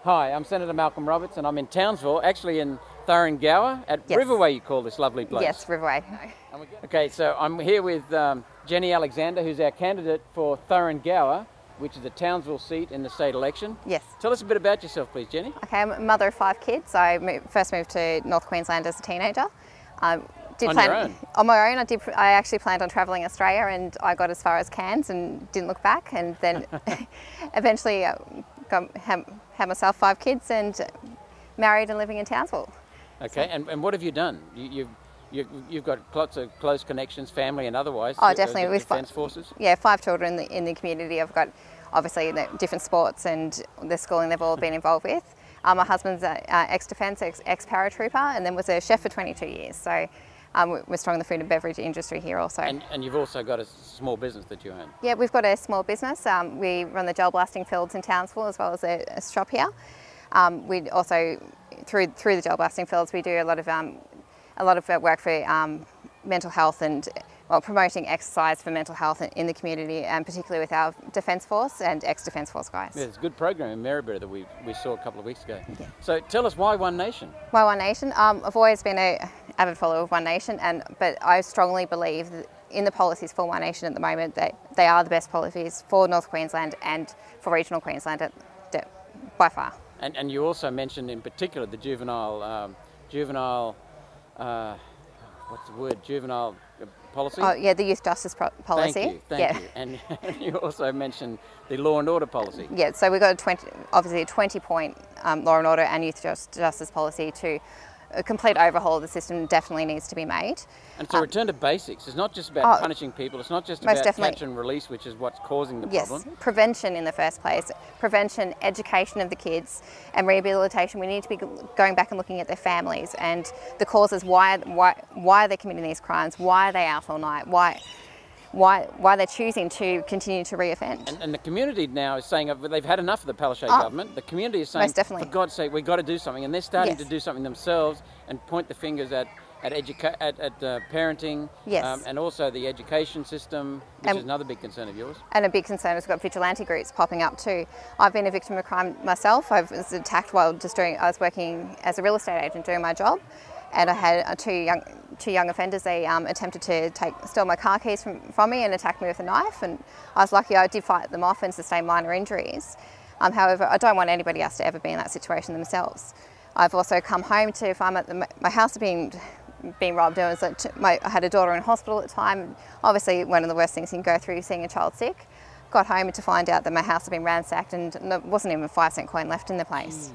Hi, I'm Senator Malcolm Roberts and I'm in Townsville, actually in Thuringowa at Riverway, you call this lovely place. Yes, Riverway. Okay, so I'm here with Jenny Alexander, who's our candidate for Thuringowa, which is a Townsville seat in the state election. Yes. Tell us a bit about yourself, please, Jenny. Okay, I'm a mother of 5 kids. I first moved to North Queensland as a teenager. On your own? On my own. I actually planned on travelling Australia, and I got as far as Cairns and didn't look back, and then eventually had myself 5 kids and married and living in Townsville. Okay, so. And what have you done? You've got lots of close connections, family and otherwise. Oh, definitely. With Defence Forces? Yeah, 5 children in the community. I've got obviously the different sports and the schooling they've all been involved with. My husband's ex-Defence, ex-paratrooper, and then was a chef for 22 years. So we're strong in the food and beverage industry here also. And you've also got a small business that you own? Yeah, we've got a small business. We run the gel blasting fields in Townsville as well as a shop here. We also, through the gel blasting fields, we do a lot of work for mental health and promoting exercise for mental health in the community, and particularly with our Defence Force and ex-Defence Force guys. Yeah, there's a good program in Maryborough that we saw a couple of weeks ago. Yeah. So tell us, why One Nation? Why One Nation? I've always been an avid follower of One Nation, but I strongly believe that in the policies for One Nation at the moment, they are the best policies for North Queensland and for regional Queensland by far. And you also mentioned in particular the juvenile policy? Oh yeah, the youth justice policy. Thank you. And you also mentioned the law and order policy. Yeah, so we've got obviously a 20-point law and order and youth justice policy to a complete overhaul of the system definitely needs to be made. And it's a return to basics. It's not just about punishing people. It's not just about catch and release, which is what's causing the problem. Yes, prevention in the first place. Prevention, education of the kids, and rehabilitation. We need to be going back and looking at their families and the causes why they're committing these crimes, why are they out all night, why they're choosing to continue to reoffend. And the community now is saying they've had enough of the Palaszczuk government. The community is saying, for God's sake, we've got to do something. And they're starting to do something themselves and point the fingers at parenting, and also the education system, which is another big concern of yours. And a big concern is we've got vigilante groups popping up too. I've been a victim of crime myself. I was attacked while I was working as a real estate agent doing my job, and I had two young offenders. They attempted to steal my car keys from me and attack me with a knife, and I was lucky I did fight them off and sustain minor injuries. However, I don't want anybody else to ever be in that situation themselves. I've also come home to find that my house had been robbed. I had a daughter in hospital at the time. Obviously, one of the worst things you can go through is seeing a child sick. Got home to find out that my house had been ransacked and there wasn't even a 5-cent coin left in the place.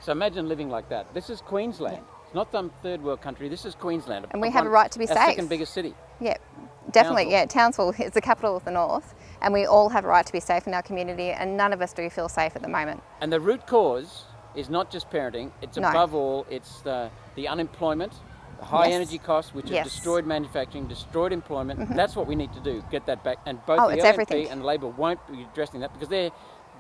So imagine living like that. This is Queensland. Yeah. It's not some third world country. This is Queensland. And we have a right to be safe. Our second biggest city. Yeah, definitely. Yeah, Townsville is the capital of the north, and we all have a right to be safe in our community, and none of us do feel safe at the moment. And the root cause is not just parenting. It's above all, it's the unemployment, the high energy costs, which have destroyed manufacturing, destroyed employment. That's what we need to do, get that back. And both the LNP and Labor won't be addressing that because they're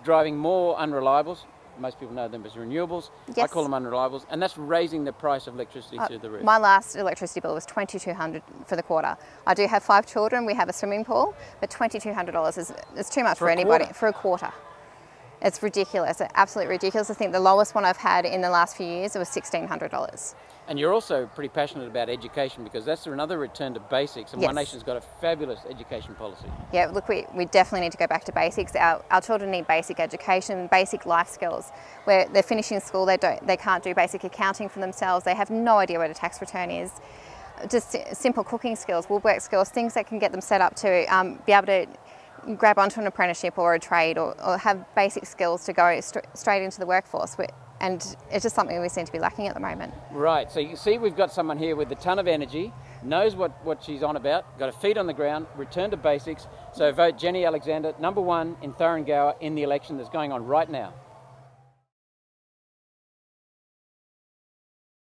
driving more unreliables. Most people know them as renewables. I call them unreliables, and that's raising the price of electricity to the roof. My last electricity bill was $2,200 for the quarter. I do have 5 children. We have a swimming pool, but $2,200 is too much for anybody for a quarter. It's ridiculous. It's absolutely ridiculous. I think the lowest one I've had in the last few years was $1,600. And you're also pretty passionate about education because that's another return to basics, and One Nation's got a fabulous education policy. Yeah, look, we definitely need to go back to basics. Our children need basic education, basic life skills. Where they're finishing school, they can't do basic accounting for themselves. They have no idea what a tax return is. Just simple cooking skills, woodwork skills, things that can get them set up to be able to grab onto an apprenticeship or a trade or have basic skills to go straight into the workforce. And it's just something we seem to be lacking at the moment. Right, so you see we've got someone here with a ton of energy, knows what she's on about, got her feet on the ground, return to basics. So vote Jenny Alexander, #1 in Thuringowa in the election that's going on right now.